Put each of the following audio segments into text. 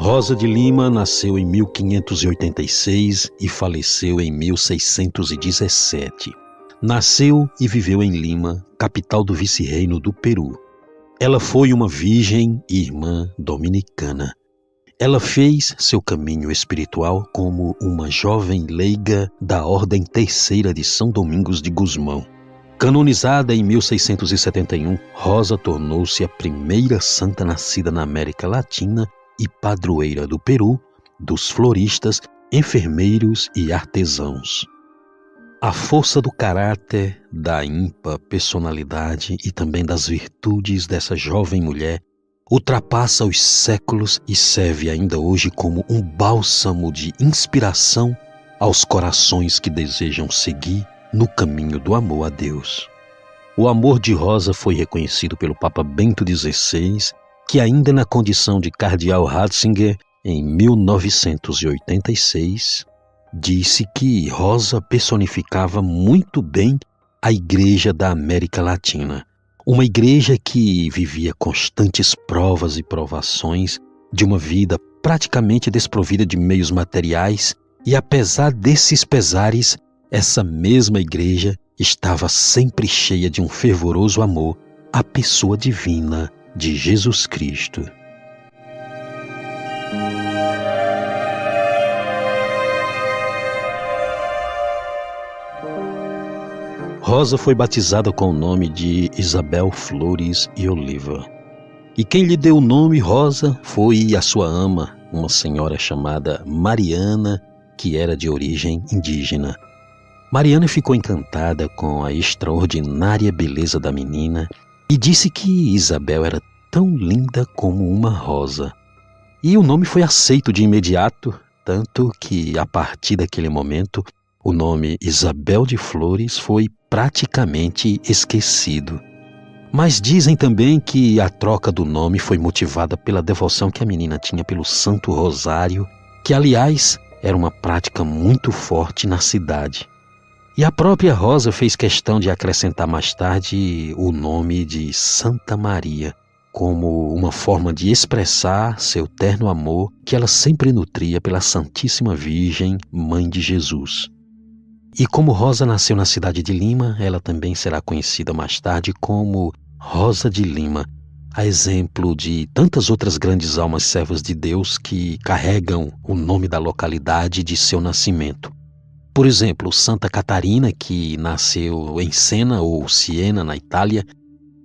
Rosa de Lima nasceu em 1586 e faleceu em 1617. Nasceu e viveu em Lima, capital do vice-reino do Peru. Ela foi uma virgem e irmã dominicana. Ela fez seu caminho espiritual como uma jovem leiga da Ordem Terceira de São Domingos de Gusmão. Canonizada em 1671, Rosa tornou-se a primeira santa nascida na América Latina e padroeira do Peru, dos floristas, enfermeiros e artesãos. A força do caráter, da ímpar personalidade e também das virtudes dessa jovem mulher ultrapassa os séculos e serve ainda hoje como um bálsamo de inspiração aos corações que desejam seguir no caminho do amor a Deus. O amor de Rosa foi reconhecido pelo Papa Bento XVI, que ainda na condição de cardeal Ratzinger, em 1986, disse que Rosa personificava muito bem a Igreja da América Latina, uma igreja que vivia constantes provas e provações de uma vida praticamente desprovida de meios materiais, e apesar desses pesares, essa mesma igreja estava sempre cheia de um fervoroso amor à pessoa divina de Jesus Cristo. Rosa foi batizada com o nome de Isabel Flores e Oliva. E quem lhe deu o nome Rosa foi a sua ama, uma senhora chamada Mariana, que era de origem indígena. Mariana ficou encantada com a extraordinária beleza da menina e disse que Isabel era tão linda como uma rosa. E o nome foi aceito de imediato, tanto que, a partir daquele momento, o nome Isabel de Flores foi praticamente esquecido. Mas dizem também que a troca do nome foi motivada pela devoção que a menina tinha pelo Santo Rosário, que, aliás, era uma prática muito forte na cidade. E a própria Rosa fez questão de acrescentar mais tarde o nome de Santa Maria, como uma forma de expressar seu terno amor que ela sempre nutria pela Santíssima Virgem, Mãe de Jesus. E como Rosa nasceu na cidade de Lima, ela também será conhecida mais tarde como Rosa de Lima, a exemplo de tantas outras grandes almas servas de Deus que carregam o nome da localidade de seu nascimento. Por exemplo, Santa Catarina, que nasceu em Siena ou Siena, na Itália,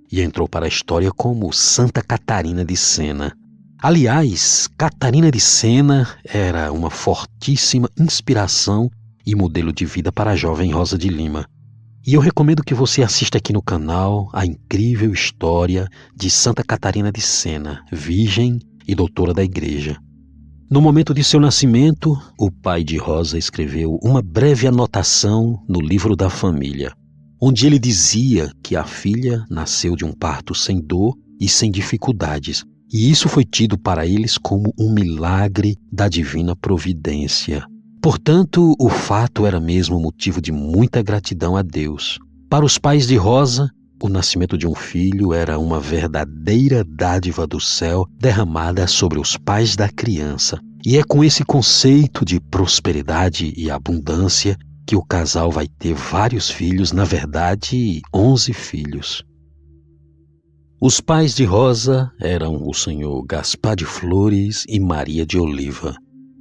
e entrou para a história como Santa Catarina de Siena. Aliás, Catarina de Siena era uma fortíssima inspiração e modelo de vida para a jovem Rosa de Lima. E eu recomendo que você assista aqui no canal a incrível história de Santa Catarina de Siena, virgem e doutora da Igreja. No momento de seu nascimento, o pai de Rosa escreveu uma breve anotação no livro da família, onde ele dizia que a filha nasceu de um parto sem dor e sem dificuldades, e isso foi tido para eles como um milagre da divina providência. Portanto, o fato era mesmo motivo de muita gratidão a Deus. Para os pais de Rosa, o nascimento de um filho era uma verdadeira dádiva do céu derramada sobre os pais da criança. E é com esse conceito de prosperidade e abundância que o casal vai ter vários filhos, na verdade, 11 filhos. Os pais de Rosa eram o senhor Gaspar de Flores e Maria de Oliva.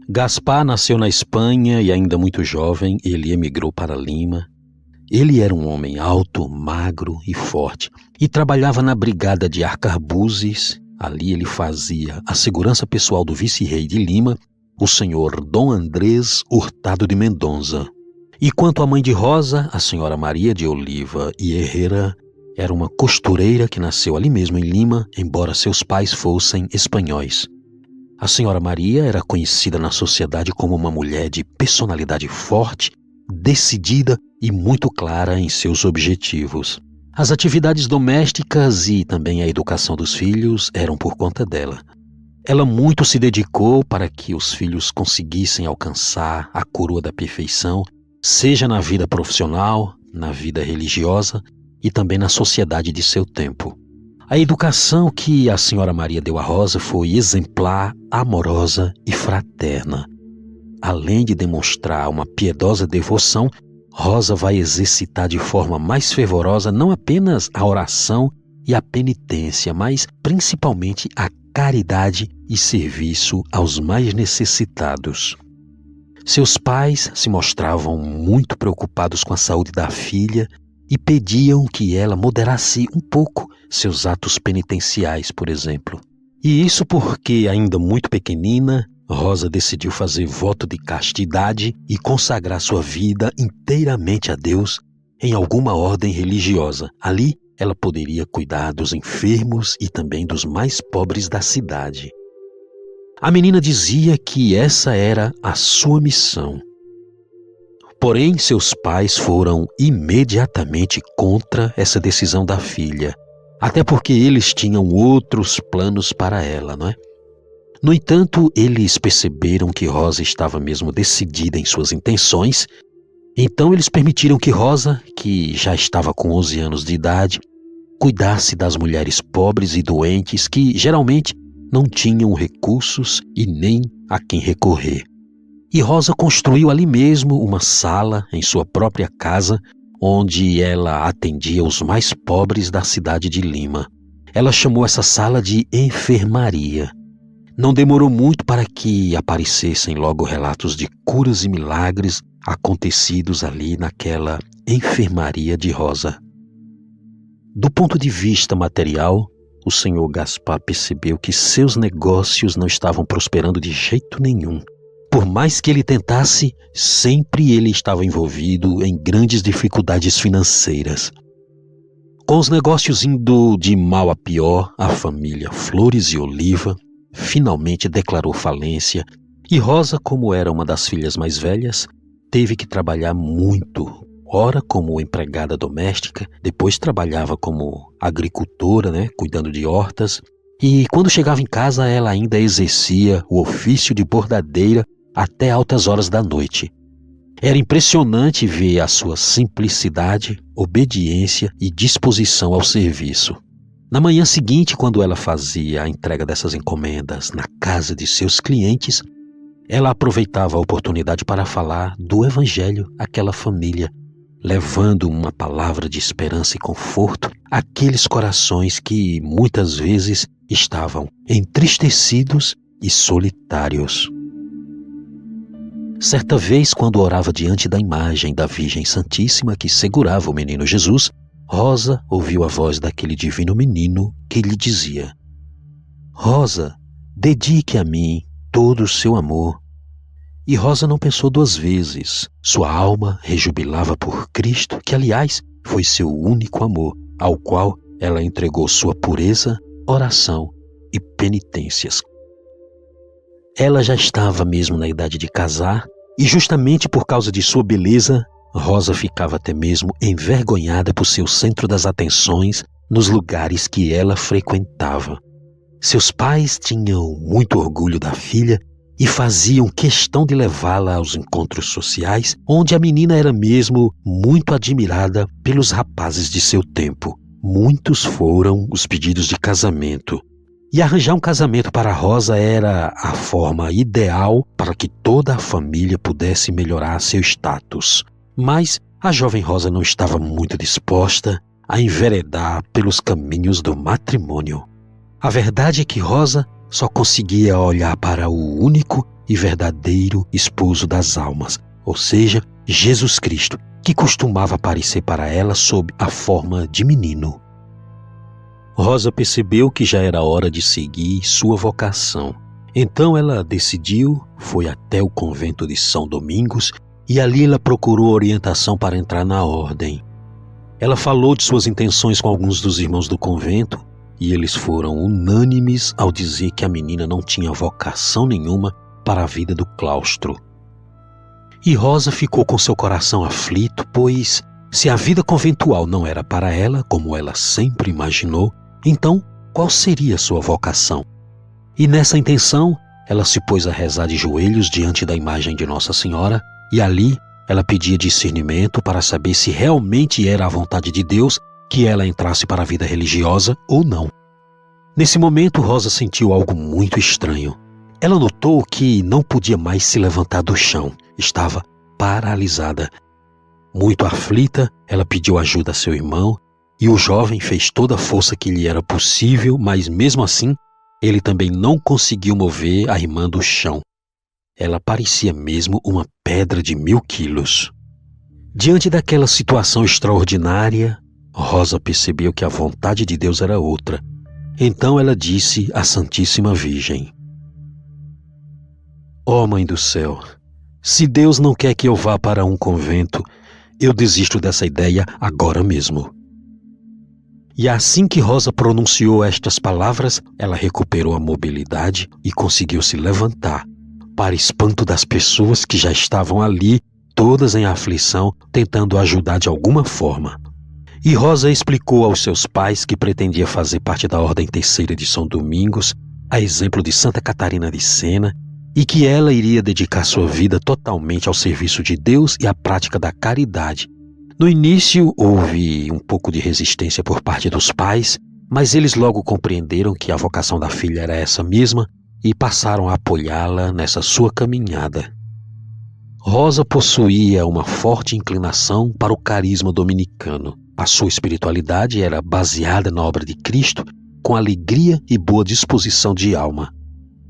Gaspar nasceu na Espanha e ainda muito jovem ele emigrou para Lima. Ele era um homem alto, magro e forte e trabalhava na brigada de arcabuzes. Ali ele fazia a segurança pessoal do vice-rei de Lima, o senhor Dom Andrés Hurtado de Mendonça. E quanto à mãe de Rosa, a senhora Maria de Oliva e Herrera, era uma costureira que nasceu ali mesmo em Lima, embora seus pais fossem espanhóis. A senhora Maria era conhecida na sociedade como uma mulher de personalidade forte, decidida e muito clara em seus objetivos. As atividades domésticas e também a educação dos filhos eram por conta dela. Ela muito se dedicou para que os filhos conseguissem alcançar a coroa da perfeição, seja na vida profissional, na vida religiosa e também na sociedade de seu tempo. A educação que a senhora Maria deu a Rosa foi exemplar, amorosa e fraterna. Além de demonstrar uma piedosa devoção, Rosa vai exercitar de forma mais fervorosa não apenas a oração e a penitência, mas principalmente a caridade e serviço aos mais necessitados. Seus pais se mostravam muito preocupados com a saúde da filha e pediam que ela moderasse um pouco seus atos penitenciais, por exemplo. E isso porque, ainda muito pequenina, Rosa decidiu fazer voto de castidade e consagrar sua vida inteiramente a Deus em alguma ordem religiosa. Ali, ela poderia cuidar dos enfermos e também dos mais pobres da cidade. A menina dizia que essa era a sua missão. Porém, seus pais foram imediatamente contra essa decisão da filha, até porque eles tinham outros planos para ela, não é? No entanto, eles perceberam que Rosa estava mesmo decidida em suas intenções, então eles permitiram que Rosa, que já estava com 11 anos de idade, cuidasse das mulheres pobres e doentes que geralmente não tinham recursos e nem a quem recorrer. E Rosa construiu ali mesmo uma sala em sua própria casa, onde ela atendia os mais pobres da cidade de Lima. Ela chamou essa sala de enfermaria. Não demorou muito para que aparecessem logo relatos de curas e milagres acontecidos ali naquela enfermaria de Rosa. Do ponto de vista material, o senhor Gaspar percebeu que seus negócios não estavam prosperando de jeito nenhum. Por mais que ele tentasse, sempre ele estava envolvido em grandes dificuldades financeiras. Com os negócios indo de mal a pior, a família Flores e Oliva finalmente declarou falência e Rosa, como era uma das filhas mais velhas, teve que trabalhar muito. Ora como empregada doméstica, depois trabalhava como agricultora, cuidando de hortas, e quando chegava em casa ela ainda exercia o ofício de bordadeira até altas horas da noite. Era impressionante ver a sua simplicidade, obediência e disposição ao serviço. Na manhã seguinte, quando ela fazia a entrega dessas encomendas na casa de seus clientes, ela aproveitava a oportunidade para falar do Evangelho àquela família, levando uma palavra de esperança e conforto àqueles corações que muitas vezes estavam entristecidos e solitários. Certa vez, quando orava diante da imagem da Virgem Santíssima que segurava o menino Jesus, Rosa ouviu a voz daquele divino menino que lhe dizia: Rosa, dedique a mim todo o seu amor. E Rosa não pensou duas vezes. Sua alma rejubilava por Cristo, que aliás foi seu único amor, ao qual ela entregou sua pureza, oração e penitências. Ela já estava mesmo na idade de casar, e justamente por causa de sua beleza, Rosa ficava até mesmo envergonhada por ser o centro das atenções nos lugares que ela frequentava. Seus pais tinham muito orgulho da filha e faziam questão de levá-la aos encontros sociais, onde a menina era mesmo muito admirada pelos rapazes de seu tempo. Muitos foram os pedidos de casamento. E arranjar um casamento para Rosa era a forma ideal para que toda a família pudesse melhorar seu status. Mas a jovem Rosa não estava muito disposta a enveredar pelos caminhos do matrimônio. A verdade é que Rosa só conseguia olhar para o único e verdadeiro esposo das almas, ou seja, Jesus Cristo, que costumava aparecer para ela sob a forma de menino. Rosa percebeu que já era hora de seguir sua vocação. Então ela decidiu, foi até o convento de São Domingos e ali ela procurou orientação para entrar na ordem. Ela falou de suas intenções com alguns dos irmãos do convento e eles foram unânimes ao dizer que a menina não tinha vocação nenhuma para a vida do claustro. E Rosa ficou com seu coração aflito, pois se a vida conventual não era para ela, como ela sempre imaginou, então qual seria sua vocação? E nessa intenção, ela se pôs a rezar de joelhos diante da imagem de Nossa Senhora e ali ela pedia discernimento para saber se realmente era a vontade de Deus que ela entrasse para a vida religiosa ou não. Nesse momento, Rosa sentiu algo muito estranho. Ela notou que não podia mais se levantar do chão. Estava paralisada. Muito aflita, ela pediu ajuda a seu irmão e o jovem fez toda a força que lhe era possível, mas mesmo assim, ele também não conseguiu mover a irmã do chão. Ela parecia mesmo uma pedra de 1000 quilos. Diante daquela situação extraordinária, Rosa percebeu que a vontade de Deus era outra. Então ela disse à Santíssima Virgem: Ó Mãe do céu, se Deus não quer que eu vá para um convento, eu desisto dessa ideia agora mesmo. E assim que Rosa pronunciou estas palavras, ela recuperou a mobilidade e conseguiu se levantar, para espanto das pessoas que já estavam ali, todas em aflição, tentando ajudar de alguma forma. E Rosa explicou aos seus pais que pretendia fazer parte da Ordem Terceira de São Domingos, a exemplo de Santa Catarina de Sena, e que ela iria dedicar sua vida totalmente ao serviço de Deus e à prática da caridade. No início, houve um pouco de resistência por parte dos pais, mas eles logo compreenderam que a vocação da filha era essa mesma e passaram a apoiá-la nessa sua caminhada. Rosa possuía uma forte inclinação para o carisma dominicano. A sua espiritualidade era baseada na obra de Cristo, com alegria e boa disposição de alma.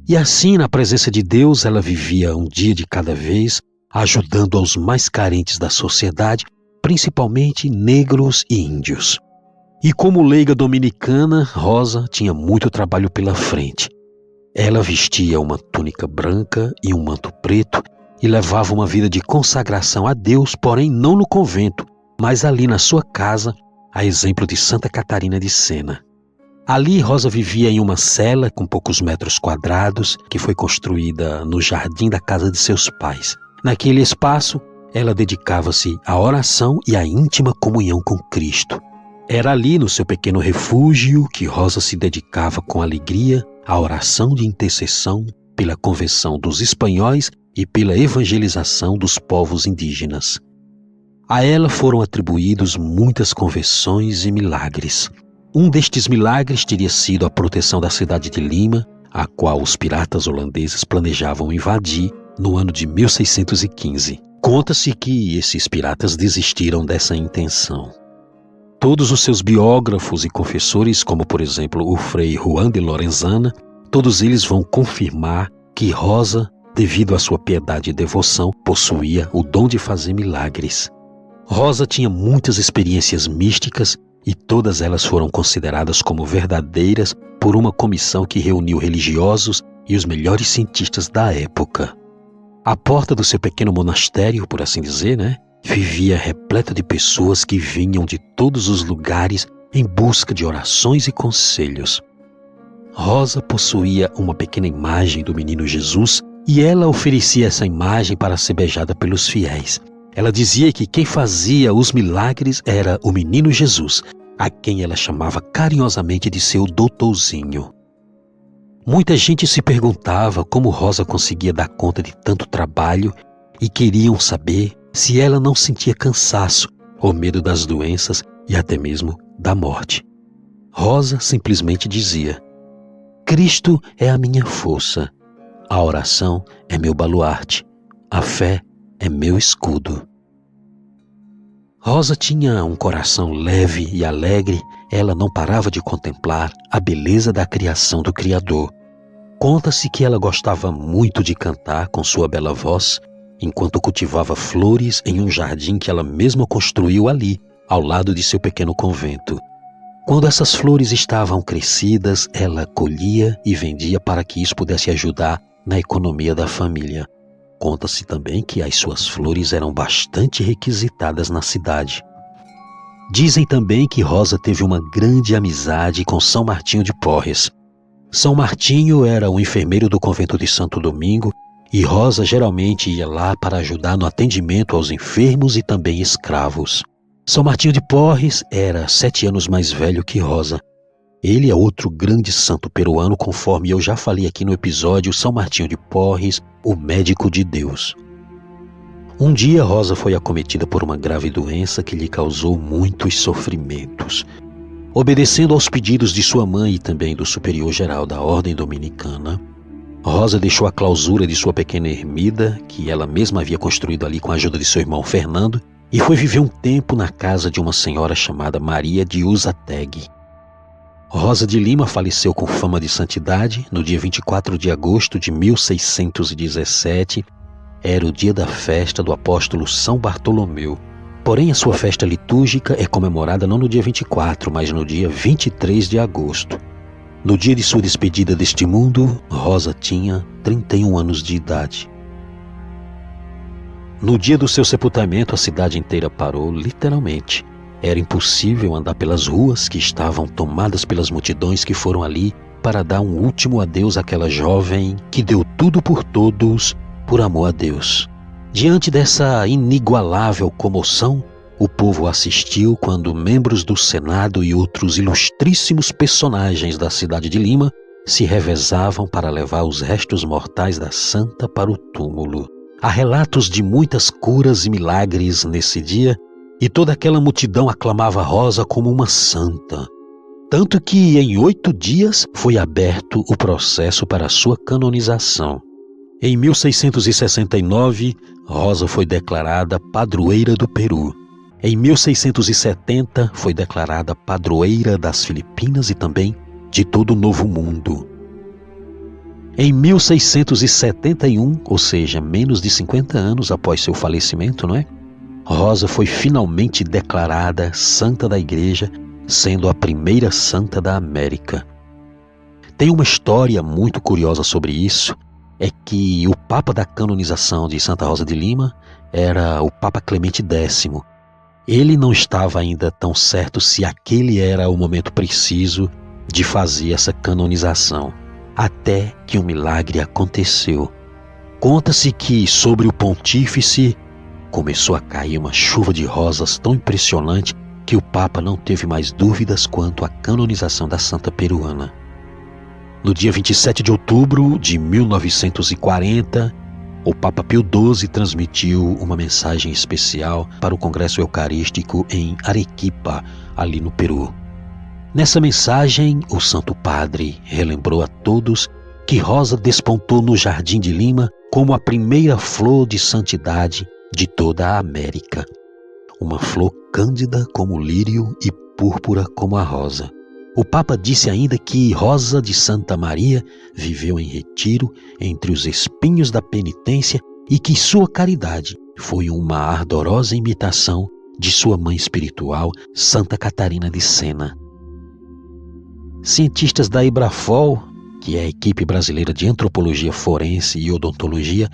E assim, na presença de Deus, ela vivia um dia de cada vez, ajudando aos mais carentes da sociedade, principalmente negros e índios. E como leiga dominicana, Rosa tinha muito trabalho pela frente. Ela vestia uma túnica branca e um manto preto e levava uma vida de consagração a Deus, porém não no convento, mas ali na sua casa, a exemplo de Santa Catarina de Sena. Ali, Rosa vivia em uma cela com poucos metros quadrados, que foi construída no jardim da casa de seus pais. Naquele espaço, ela dedicava-se à oração e à íntima comunhão com Cristo. Era ali, no seu pequeno refúgio, que Rosa se dedicava com alegria à oração de intercessão pela conversão dos espanhóis e pela evangelização dos povos indígenas. A ela foram atribuídos muitas conversões e milagres. Um destes milagres teria sido a proteção da cidade de Lima, a qual os piratas holandeses planejavam invadir no ano de 1615. Conta-se que esses piratas desistiram dessa intenção. Todos os seus biógrafos e confessores, como por exemplo o Frei Juan de Lorenzana, todos eles vão confirmar que Rosa, devido à sua piedade e devoção, possuía o dom de fazer milagres. Rosa tinha muitas experiências místicas e todas elas foram consideradas como verdadeiras por uma comissão que reuniu religiosos e os melhores cientistas da época. A porta do seu pequeno monastério, por assim dizer, vivia repleta de pessoas que vinham de todos os lugares em busca de orações e conselhos. Rosa possuía uma pequena imagem do menino Jesus e ela oferecia essa imagem para ser beijada pelos fiéis. Ela dizia que quem fazia os milagres era o menino Jesus, a quem ela chamava carinhosamente de seu doutorzinho. Muita gente se perguntava como Rosa conseguia dar conta de tanto trabalho e queriam saber se ela não sentia cansaço ou medo das doenças e até mesmo da morte. Rosa simplesmente dizia: Cristo é a minha força, a oração é meu baluarte, a fé é meu escudo. Rosa tinha um coração leve e alegre, ela não parava de contemplar a beleza da criação do Criador. Conta-se que ela gostava muito de cantar com sua bela voz, enquanto cultivava flores em um jardim que ela mesma construiu ali, ao lado de seu pequeno convento. Quando essas flores estavam crescidas, ela colhia e vendia para que isso pudesse ajudar na economia da família. Conta-se também que as suas flores eram bastante requisitadas na cidade. Dizem também que Rosa teve uma grande amizade com São Martinho de Porres. São Martinho era o enfermeiro do convento de Santo Domingo e Rosa geralmente ia lá para ajudar no atendimento aos enfermos e também escravos. São Martinho de Porres era 7 anos mais velho que Rosa. Ele é outro grande santo peruano, conforme eu já falei aqui no episódio São Martinho de Porres, o médico de Deus. Um dia Rosa foi acometida por uma grave doença que lhe causou muitos sofrimentos. Obedecendo aos pedidos de sua mãe e também do superior-geral da Ordem Dominicana, Rosa deixou a clausura de sua pequena ermida, que ela mesma havia construído ali com a ajuda de seu irmão Fernando, e foi viver um tempo na casa de uma senhora chamada Maria de Uzategue. Rosa de Lima faleceu com fama de santidade no dia 24 de agosto de 1617. Era o dia da festa do apóstolo São Bartolomeu. Porém, a sua festa litúrgica é comemorada não no dia 24, mas no dia 23 de agosto. No dia de sua despedida deste mundo, Rosa tinha 31 anos de idade. No dia do seu sepultamento, a cidade inteira parou, literalmente. Era impossível andar pelas ruas que estavam tomadas pelas multidões que foram ali para dar um último adeus àquela jovem que deu tudo por todos por amor a Deus. Diante dessa inigualável comoção, o povo assistiu quando membros do Senado e outros ilustríssimos personagens da cidade de Lima se revezavam para levar os restos mortais da santa para o túmulo. Há relatos de muitas curas e milagres nesse dia, e toda aquela multidão aclamava Rosa como uma santa. Tanto que em 8 dias foi aberto o processo para a sua canonização. Em 1669, Rosa foi declarada padroeira do Peru. Em 1670, foi declarada padroeira das Filipinas e também de todo o Novo Mundo. Em 1671, ou seja, menos de 50 anos após seu falecimento, Rosa foi finalmente declarada santa da Igreja, sendo a primeira santa da América. Tem uma história muito curiosa sobre isso, é que o Papa da canonização de Santa Rosa de Lima era o Papa Clemente X. Ele não estava ainda tão certo se aquele era o momento preciso de fazer essa canonização, até que um milagre aconteceu. Conta-se que sobre o pontífice começou a cair uma chuva de rosas tão impressionante que o Papa não teve mais dúvidas quanto à canonização da santa peruana. No dia 27 de outubro de 1940, o Papa Pio XII transmitiu uma mensagem especial para o Congresso Eucarístico em Arequipa, ali no Peru. Nessa mensagem, o Santo Padre relembrou a todos que Rosa despontou no Jardim de Lima como a primeira flor de santidade de toda a América. Uma flor cândida como o lírio e púrpura como a rosa. O Papa disse ainda que Rosa de Santa Maria viveu em retiro entre os espinhos da penitência e que sua caridade foi uma ardorosa imitação de sua mãe espiritual, Santa Catarina de Sena. Cientistas da Ibrafol, que é a equipe brasileira de antropologia forense e odontologia,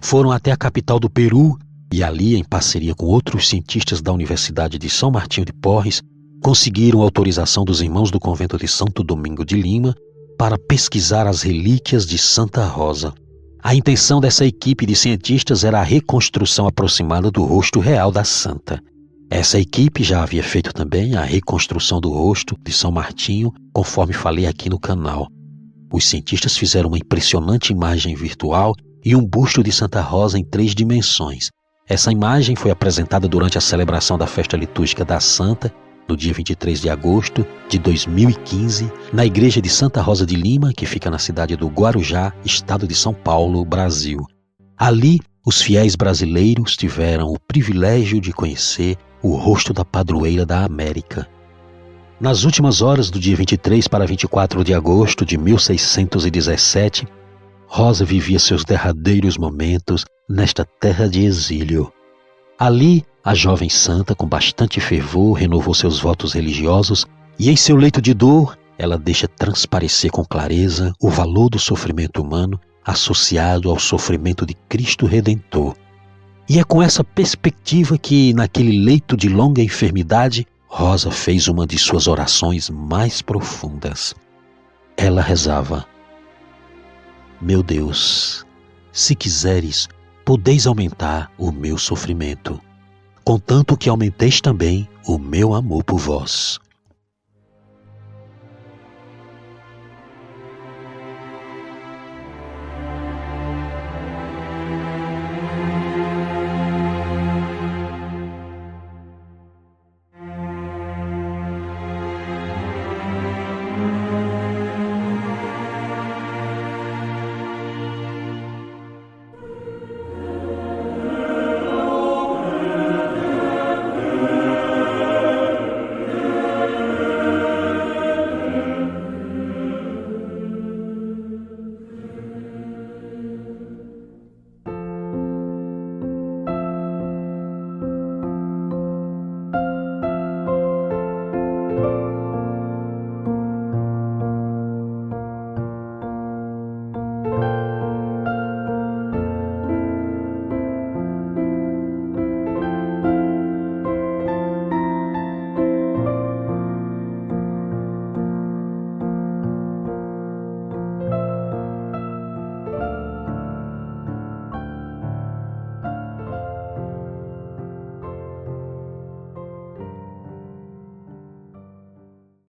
foram até a capital do Peru e ali, em parceria com outros cientistas da Universidade de São Martinho de Porres, conseguiram autorização dos irmãos do convento de Santo Domingo de Lima para pesquisar as relíquias de Santa Rosa. A intenção dessa equipe de cientistas era a reconstrução aproximada do rosto real da santa. Essa equipe já havia feito também a reconstrução do rosto de São Martinho, conforme falei aqui no canal. Os cientistas fizeram uma impressionante imagem virtual e um busto de Santa Rosa em 3 dimensões. Essa imagem foi apresentada durante a celebração da festa litúrgica da Santa, no dia 23 de agosto de 2015, na igreja de Santa Rosa de Lima, que fica na cidade do Guarujá, estado de São Paulo, Brasil. Ali, os fiéis brasileiros tiveram o privilégio de conhecer o rosto da padroeira da América. Nas últimas horas do dia 23 para 24 de agosto de 1617, Rosa vivia seus derradeiros momentos nesta terra de exílio. Ali, a jovem santa, com bastante fervor, renovou seus votos religiosos e em seu leito de dor, ela deixa transparecer com clareza o valor do sofrimento humano associado ao sofrimento de Cristo Redentor. E é com essa perspectiva que, naquele leito de longa enfermidade, Rosa fez uma de suas orações mais profundas. Ela rezava: Meu Deus, se quiseres, podeis aumentar o meu sofrimento, contanto que aumenteis também o meu amor por vós.